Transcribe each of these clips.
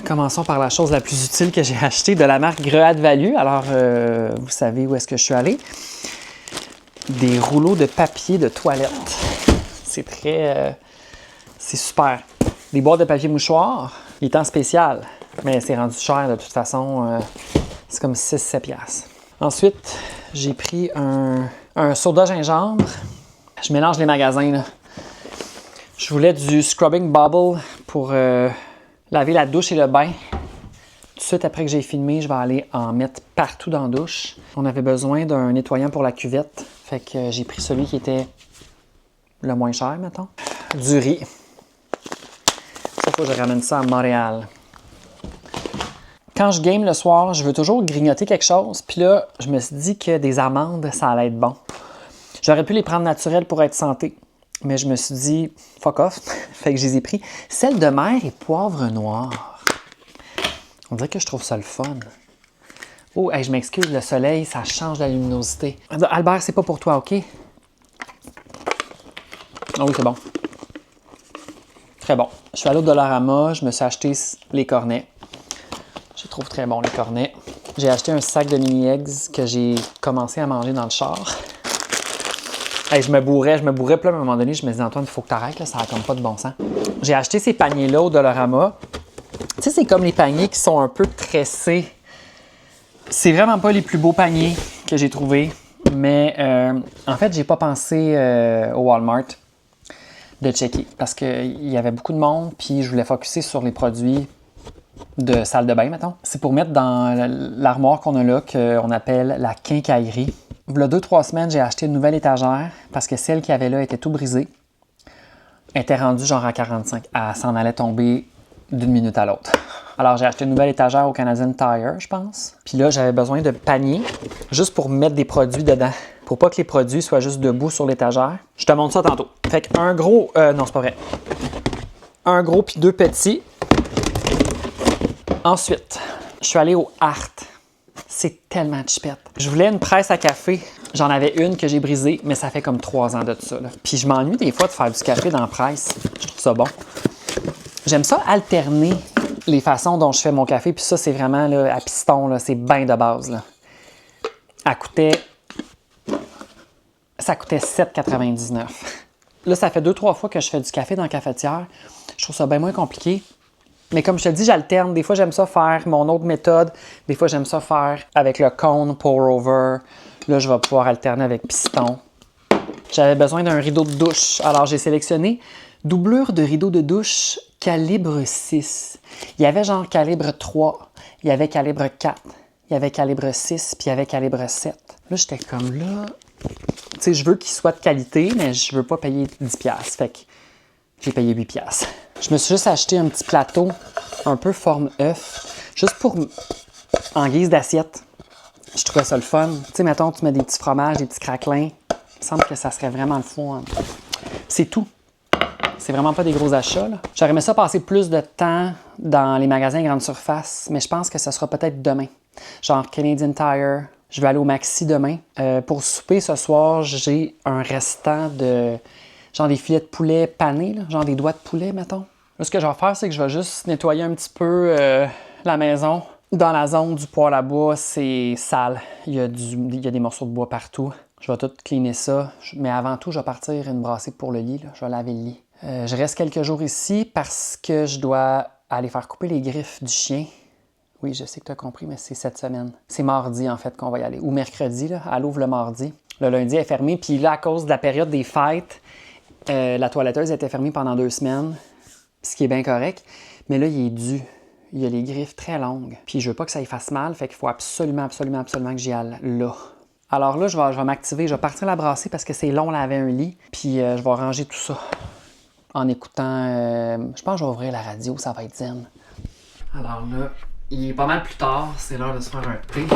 commençons par la chose la plus utile que j'ai achetée de la marque Great Value. Alors, vous savez où est-ce que je suis allé. Des rouleaux de papier de toilette. C'est c'est super. Des boîtes de papier mouchoir. Il est en spécial, mais c'est rendu cher de toute façon. C'est comme 6-7 piastres. Ensuite, j'ai pris un soda gingembre. Je mélange les magasins, là. Je voulais du scrubbing bubble pour laver la douche et le bain. Tout de suite après que j'ai filmé, je vais aller en mettre partout dans la douche. On avait besoin d'un nettoyant pour la cuvette. Fait que j'ai pris celui qui était le moins cher, mettons. Du riz. Ça, faut que je ramène ça à Montréal. Quand je game le soir, je veux toujours grignoter quelque chose. Puis là, je me suis dit que des amandes, ça allait être bon. J'aurais pu les prendre naturelles pour être santé. Mais je me suis dit, fuck off. Fait que je les ai pris. Sel de mer et poivre noir. On dirait que je trouve ça le fun. Oh, hey, je m'excuse, le soleil, ça change la luminosité. Albert, c'est pas pour toi, OK? Ah oui, c'est bon. Très bon. Je suis allé au Dollarama, je me suis acheté les cornets. Je trouve très bon, les cornets. J'ai acheté un sac de mini-eggs que j'ai commencé à manger dans le char. Hey, je me bourrais, puis là, à un moment donné, je me disais, Antoine, il faut que tu arrêtes, là, ça n'a comme pas de bon sens. J'ai acheté ces paniers-là au Dollarama. Tu sais, c'est comme les paniers qui sont un peu tressés. C'est vraiment pas les plus beaux paniers que j'ai trouvés, mais en fait, j'ai pas pensé au Walmart de checker parce qu'il y avait beaucoup de monde, puis je voulais focusser sur les produits de salle de bain, mettons. C'est pour mettre dans l'armoire qu'on a là, qu'on appelle la quincaillerie. Il y a 2-3 semaines, j'ai acheté une nouvelle étagère parce que celle qu'il y avait là était tout brisée. Elle était rendue genre à 45. Elle s'en allait tomber d'une minute à l'autre. Alors, j'ai acheté une nouvelle étagère au Canadian Tire, je pense. Puis là, j'avais besoin de paniers juste pour mettre des produits dedans. Pour pas que les produits soient juste debout sur l'étagère. Je te montre ça tantôt. Fait qu'un gros... non, c'est pas vrai. Un gros puis 2 petits. Ensuite, je suis allé au Art. C'est tellement chipette. Je voulais une presse à café. J'en avais une que j'ai brisée, mais ça fait comme 3 ans de ça, là. Puis je m'ennuie des fois de faire du café dans la presse. Je trouve ça bon. J'aime ça alterner les façons dont je fais mon café. Puis ça, c'est vraiment là, à piston, là, c'est bien de base, là. Ça coûtait 7,99. Là, ça fait 2-3 fois que je fais du café dans la cafetière. Je trouve ça bien moins compliqué. Mais comme je te dis, j'alterne. Des fois, j'aime ça faire mon autre méthode. Des fois, j'aime ça faire avec le cone pour-over. Là, je vais pouvoir alterner avec piston. J'avais besoin d'un rideau de douche. Alors, j'ai sélectionné doublure de rideau de douche calibre 6. Il y avait genre calibre 3. Il y avait calibre 4. Il y avait calibre 6. Puis il y avait calibre 7. Là, j'étais comme là... Tu sais, je veux qu'il soit de qualité, mais je veux pas payer 10$. Fait que j'ai payé 8$. Je me suis juste acheté un petit plateau, un peu forme œuf, juste pour en guise d'assiette. Je trouvais ça le fun. Tu sais, mettons, tu mets des petits fromages, des petits craquelins. Il me semble que ça serait vraiment le fun. C'est tout. C'est vraiment pas des gros achats, là. J'aurais aimé ça passer plus de temps dans les magasins grande surface, mais je pense que ça sera peut-être demain. Genre Canadian Tire. Je vais aller au Maxi demain. Pour souper ce soir, j'ai un restant de... genre des filets de poulet panés, là, genre des doigts de poulet, mettons. Là, ce que je vais faire, c'est que je vais juste nettoyer un petit peu la maison. Dans la zone du poêle à bois, c'est sale. Il y a des morceaux de bois partout. Je vais tout cleaner ça. Mais avant tout, je vais partir une brassée pour le lit, là. Je vais laver le lit. Je reste quelques jours ici parce que je dois aller faire couper les griffes du chien. Oui, je sais que tu as compris, mais c'est cette semaine. C'est mardi, en fait, qu'on va y aller. Ou mercredi, là. Elle ouvre le mardi. Le lundi, elle est fermée. Puis là, à cause de la période des fêtes, la toiletteuse était fermée pendant 2 semaines, ce qui est bien correct. Mais là, il est dû. Il a les griffes très longues. Puis je veux pas que ça y fasse mal, fait qu'il faut absolument que j'y aille là. Alors là, je vais m'activer, je vais partir la brasser parce que c'est long laver un lit. Puis je vais ranger tout ça en écoutant... je pense que je vais ouvrir la radio, ça va être zen. Alors là, il est pas mal plus tard, c'est l'heure de se faire un thé.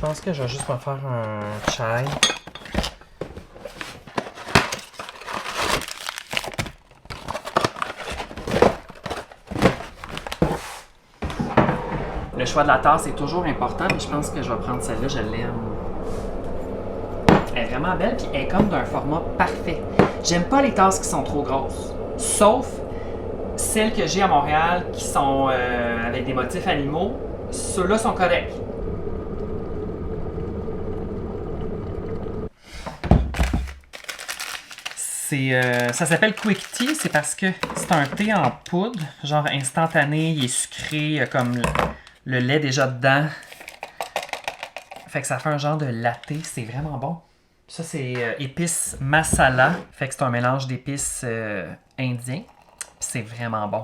pense que je vais juste me faire un chai. Le choix de la tasse est toujours important, mais je pense que je vais prendre celle-là, je l'aime. Elle est vraiment belle, puis elle est comme d'un format parfait. J'aime pas les tasses qui sont trop grosses, sauf celles que j'ai à Montréal qui sont avec des motifs animaux. Ceux-là sont corrects. Ça s'appelle Quick Tea, c'est parce que c'est un thé en poudre, genre instantané, il est sucré, il y a comme le lait déjà dedans. Fait que ça fait un genre de latte, c'est vraiment bon. Ça, c'est épices masala, fait que c'est un mélange d'épices indiens, c'est vraiment bon.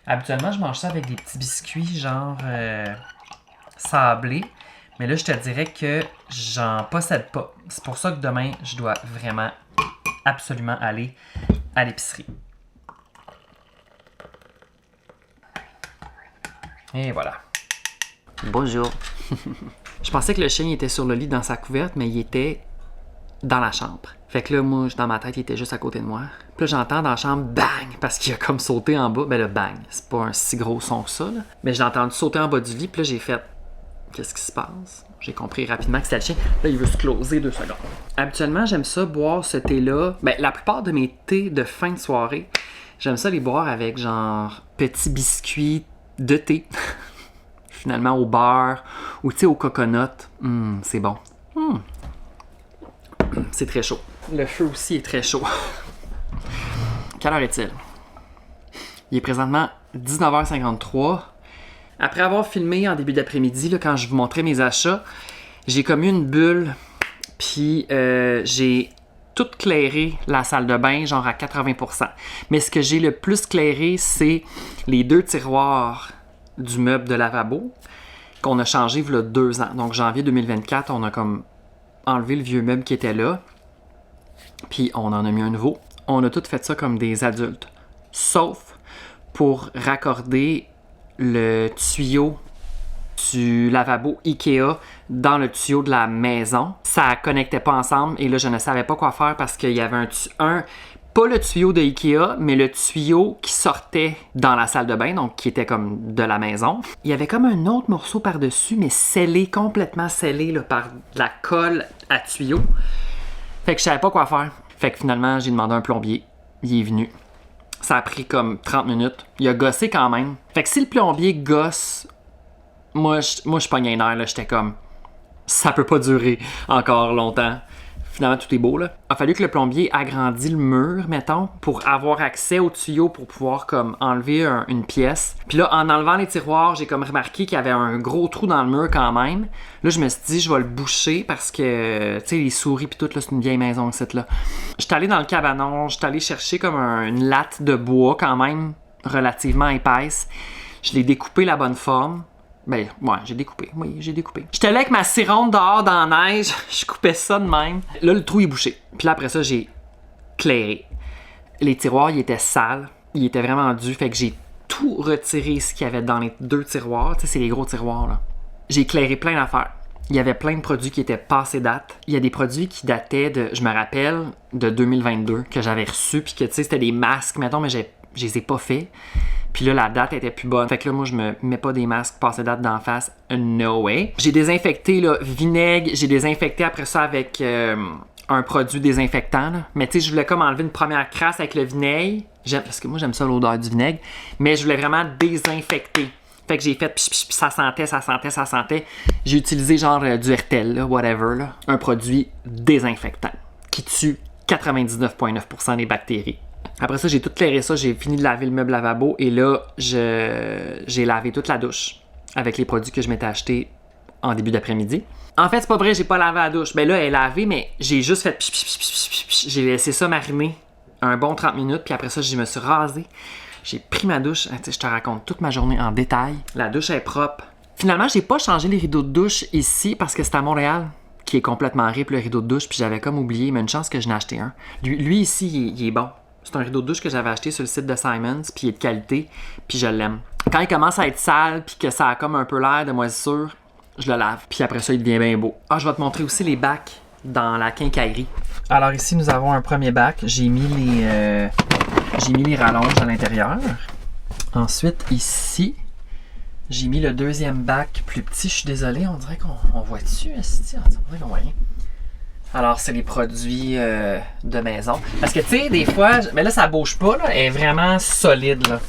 Habituellement, je mange ça avec des petits biscuits genre sablés. Mais là, je te dirais que j'en possède pas. C'est pour ça que demain, je dois vraiment, absolument aller à l'épicerie. Et voilà. Bonjour. Je pensais que le chien était sur le lit dans sa couverte, mais il était dans la chambre. Fait que là, moi, dans ma tête, il était juste à côté de moi. Puis là, j'entends dans la chambre, bang! Parce qu'il a comme sauté en bas. Ben le bang, c'est pas un si gros son que ça, là. Mais j'ai entendu sauter en bas du lit, puis là, j'ai fait... Qu'est-ce qui se passe? J'ai compris rapidement que c'était le chien. Là, il veut se closer 2 secondes. Habituellement, j'aime ça boire ce thé-là. Ben, la plupart de mes thés de fin de soirée, j'aime ça les boire avec genre petits biscuits de thé. Finalement, au beurre ou tu sais, au coconut. C'est bon. C'est très chaud. Le feu aussi est très chaud. Quelle heure est-il? Il est présentement 19h53. Après avoir filmé en début d'après-midi, là, quand je vous montrais mes achats, j'ai comme eu une bulle, puis j'ai tout clairé la salle de bain, genre à 80%. Mais ce que j'ai le plus clairé, c'est les 2 tiroirs du meuble de lavabo qu'on a changé il y a 2 ans. Donc janvier 2024, on a comme enlevé le vieux meuble qui était là, puis on en a mis un nouveau. On a tout fait ça comme des adultes, sauf pour raccorder le tuyau du lavabo Ikea dans le tuyau de la maison. Ça connectait pas ensemble et là, je ne savais pas quoi faire parce qu'il y avait pas le tuyau de Ikea, mais le tuyau qui sortait dans la salle de bain, donc qui était comme de la maison. Il y avait comme un autre morceau par-dessus, mais scellé, complètement scellé là, par de la colle à tuyau. Fait que je savais pas quoi faire. Fait que finalement, j'ai demandé à un plombier. Il est venu. Ça a pris comme 30 minutes. Il a gossé quand même. Fait que si le plombier gosse, moi je pognais un air, là. J'étais comme, ça peut pas durer encore longtemps. Finalement, tout est beau, là. Il a fallu que le plombier agrandisse le mur, mettons, pour avoir accès au tuyau pour pouvoir comme enlever une pièce. Puis là, en enlevant les tiroirs, j'ai comme remarqué qu'il y avait un gros trou dans le mur quand même. Là, je me suis dit, je vais le boucher parce que, tu sais, les souris puis tout, là, c'est une vieille maison, cette là. J'étais allé dans le cabanon, j'étais allé chercher comme une latte de bois quand même relativement épaisse. Je l'ai découpé la bonne forme. Ben, ouais, j'ai découpé. Oui, j'ai découpé. J'étais là avec ma cironde dehors dans la neige. Je coupais ça de même. Là, le trou est bouché. Puis là, après ça, j'ai clairé. Les tiroirs, ils étaient sales. Ils étaient vraiment durs. Fait que j'ai tout retiré ce qu'il y avait dans les 2 tiroirs. Tu sais, c'est les gros tiroirs, là. J'ai clairé plein d'affaires. Il y avait plein de produits qui étaient passés date. Il y a des produits qui dataient de, je me rappelle, de 2022, que j'avais reçus. Puis que, tu sais, c'était des masques, mettons, mais je les ai pas faits. Puis là, la date était plus bonne. Fait que là, moi, je me mets pas des masques passés date d'en face. No way. J'ai désinfecté, là, vinaigre. J'ai désinfecté après ça avec un produit désinfectant, là. Mais tu sais, je voulais comme enlever une première crasse avec le vinaigre. Parce que moi, j'aime ça l'odeur du vinaigre. Mais je voulais vraiment désinfecter. Fait que j'ai fait pis ça sentait. J'ai utilisé genre du Hertel, là, whatever, là. Un produit désinfectant qui tue 99,9% des bactéries. Après ça, j'ai tout clairé ça, j'ai fini de laver le meuble lavabo et là, j'ai lavé toute la douche avec les produits que je m'étais achetés en début d'après-midi. En fait, c'est pas vrai, j'ai pas lavé la douche. Ben là, elle est lavée, mais j'ai juste fait j'ai laissé ça mariner un bon 30 minutes, puis après ça, je me suis rasé. J'ai pris ma douche, je te raconte toute ma journée en détail. La douche est propre. Finalement, j'ai pas changé les rideaux de douche ici parce que c'est à Montréal qui est complètement rip le rideau de douche, puis j'avais comme oublié, mais une chance que je n'ai acheté un. Lui ici, il est bon. C'est un rideau de douche que j'avais acheté sur le site de Simons, puis il est de qualité, puis je l'aime. Quand il commence à être sale, puis que ça a comme un peu l'air de moisissure, je le lave. Puis après ça, il devient bien beau. Ah, je vais te montrer aussi les bacs dans la quincaillerie. Alors ici, nous avons un premier bac. J'ai mis les rallonges à l'intérieur. Ensuite, ici, j'ai mis le deuxième bac plus petit. Je suis désolé, on dirait qu'on voit dessus. On dirait qu'on voit rien. Alors, c'est les produits de maison. Parce que, tu sais, des fois, mais là, ça bouge pas, là. Elle est vraiment solide, là.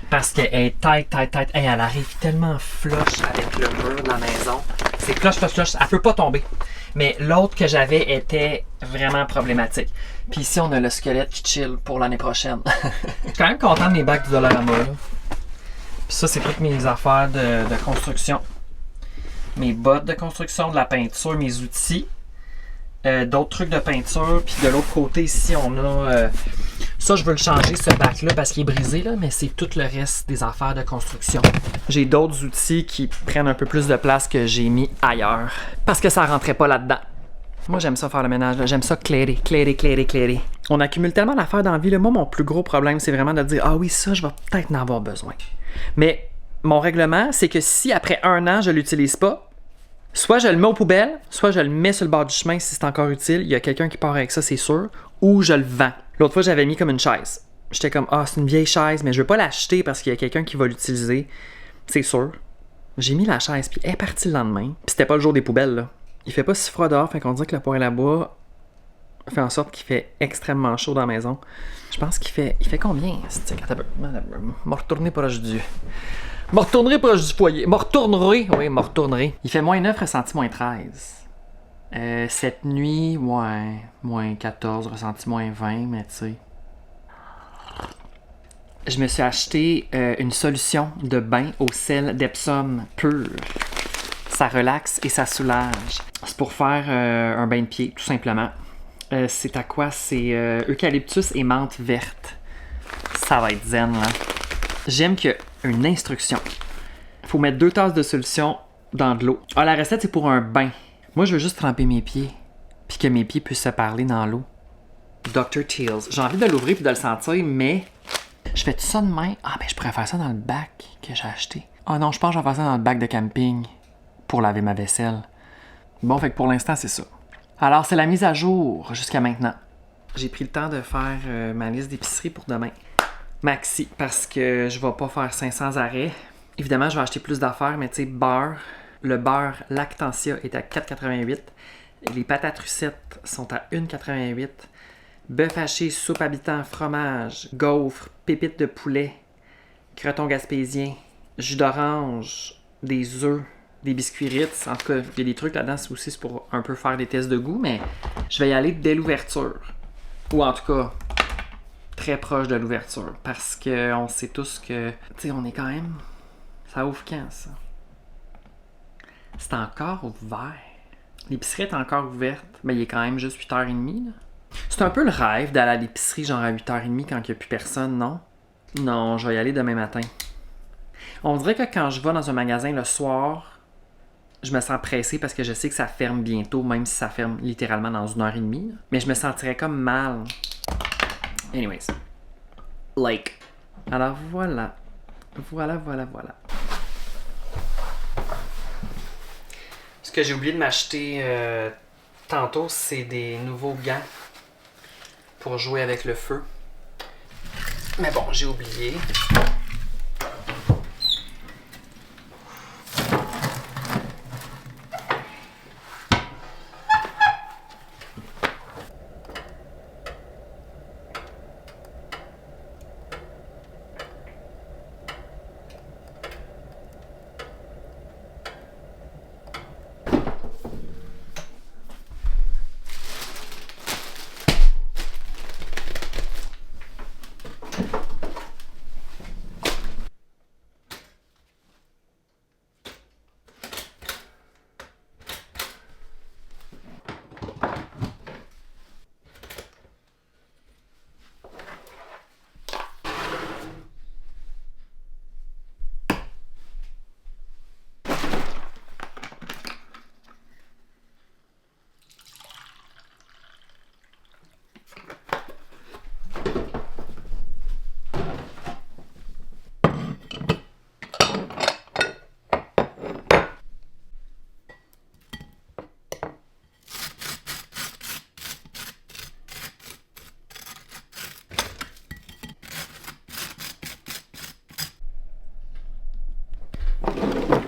Parce qu'elle est tight. Hey, elle arrive tellement flush avec le mur de la maison. C'est flush. Elle peut pas tomber. Mais l'autre que j'avais était vraiment problématique. Puis ici, on a le squelette qui chill pour l'année prochaine. Je suis quand même content de mes bacs du Dollarama, là. Puis ça, c'est toutes mes affaires de construction. Mes bottes de construction, de la peinture, mes outils. D'autres trucs de peinture. Puis de l'autre côté, ici, on a... ça, je veux le changer, ce bac-là, parce qu'il est brisé, là, mais c'est tout le reste des affaires de construction. J'ai d'autres outils qui prennent un peu plus de place que j'ai mis ailleurs. Parce que ça rentrait pas là-dedans. Moi, j'aime ça faire le ménage. J'aime ça clairer. On accumule tellement d'affaires dans la vie. Là. Moi, mon plus gros problème, c'est vraiment de dire « Ah oui, ça, je vais peut-être en avoir besoin. » Mais mon règlement, c'est que si après 1 an, je l'utilise pas, soit je le mets aux poubelles, soit je le mets sur le bord du chemin si c'est encore utile. Il y a quelqu'un qui part avec ça, c'est sûr. Ou je le vends. L'autre fois, j'avais mis comme une chaise. J'étais comme, c'est une vieille chaise, mais je veux pas l'acheter parce qu'il y a quelqu'un qui va l'utiliser. C'est sûr. J'ai mis la chaise, puis elle est partie le lendemain. Puis c'était pas le jour des poubelles, là. Il fait pas si froid dehors, fait qu'on dirait que le poêle à bois fait en sorte qu'il fait extrêmement chaud dans la maison. Je pense qu'il fait... Il fait combien? Me retourner proche du... Me retournerai proche du foyer. Me retournerai. Il fait moins 9, ressenti moins 13. Cette nuit, ouais, moins 14, ressenti moins 20, mais tu sais. Je me suis acheté une solution de bain au sel d'Epsom pur. Ça relaxe et ça soulage. C'est pour faire un bain de pied, tout simplement. C'est à quoi? C'est eucalyptus et menthe verte. Ça va être zen, là. J'aime qu'il y a une instruction. Il faut mettre 2 tasses de solution dans de l'eau. Ah, la recette, c'est pour un bain. Moi, je veux juste tremper mes pieds, puis que mes pieds puissent se parler dans l'eau. Dr. Teals. J'ai envie de l'ouvrir puis de le sentir, mais je fais tout ça de main. Ah, ben je pourrais faire ça dans le bac que j'ai acheté. Ah non, je pense que je vais faire ça dans le bac de camping pour laver ma vaisselle. Bon, fait que pour l'instant, c'est ça. Alors, c'est la mise à jour jusqu'à maintenant. J'ai pris le temps de faire ma liste d'épicerie pour demain. Maxi, parce que je vais pas faire 500 arrêts. Évidemment, je vais acheter plus d'affaires, mais tu sais, beurre. Le beurre Lactantia est à 4,88. Les patates Russette sont à 1,88. Bœuf haché, soupe habitant, fromage, gaufres, pépites de poulet, croton gaspésien, jus d'orange, des œufs, des biscuits Ritz. En tout cas, il y a des trucs là-dedans aussi, c'est pour un peu faire des tests de goût, mais je vais y aller dès l'ouverture. Ou en tout cas, très proche de l'ouverture. Parce qu'on sait tous que, tu sais, on est quand même... Ça ouvre quand, ça? C'est encore ouvert. L'épicerie est encore ouverte. Mais il est quand même juste 8h30. Là. C'est un peu le rêve d'aller à l'épicerie genre à 8h30 quand il n'y a plus personne, non? Non, je vais y aller demain matin. On dirait que quand je vais dans un magasin le soir, je me sens pressé parce que je sais que ça ferme bientôt, même si ça ferme littéralement dans 1h30. Là. Mais je me sentirais comme mal. Anyways. Like. Alors voilà. Voilà. Ce que j'ai oublié de m'acheter tantôt, c'est des nouveaux gants pour jouer avec le feu. Mais bon, j'ai oublié.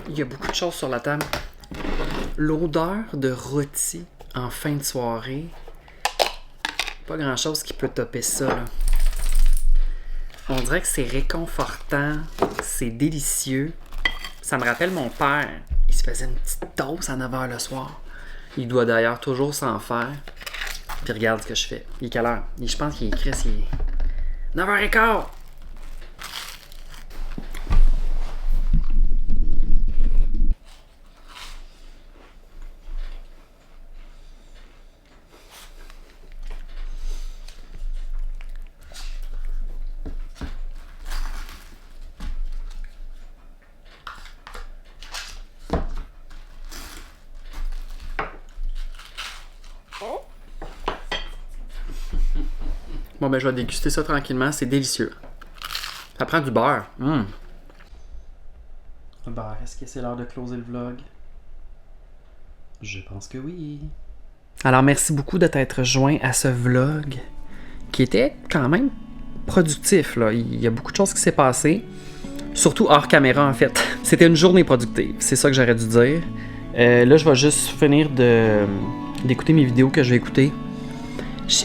Il y a beaucoup de choses sur la table. L'odeur de rôti en fin de soirée. Pas grand-chose qui peut topper ça, là. On dirait que c'est réconfortant, c'est délicieux. Ça me rappelle mon père. Il se faisait une petite toast à 9 h le soir. Il doit d'ailleurs toujours s'en faire. Puis regarde ce que je fais. Il est quelle heure? Je pense qu'il est écrit, il est 9h15. Bon, ben, je vais déguster ça tranquillement. C'est délicieux. Ça prend du beurre. Le beurre, est-ce que c'est l'heure de closer le vlog? Je pense que oui. Alors, merci beaucoup de t'être joint à ce vlog qui était quand même productif, là. Il y a beaucoup de choses qui s'est passé. Surtout hors caméra, en fait. C'était une journée productive. C'est ça que j'aurais dû dire. Là, je vais juste finir d'écouter mes vidéos que je vais écouter.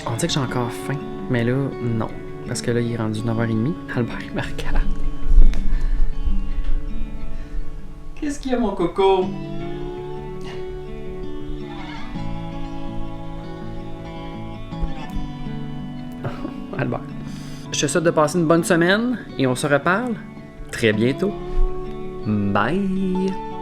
On dit que j'ai encore faim. Mais là, non. Parce que là, il est rendu 9h30. Albert, il me regarde. Qu'est-ce qu'il y a, mon coco? Albert. Je te souhaite de passer une bonne semaine et on se reparle très bientôt. Bye!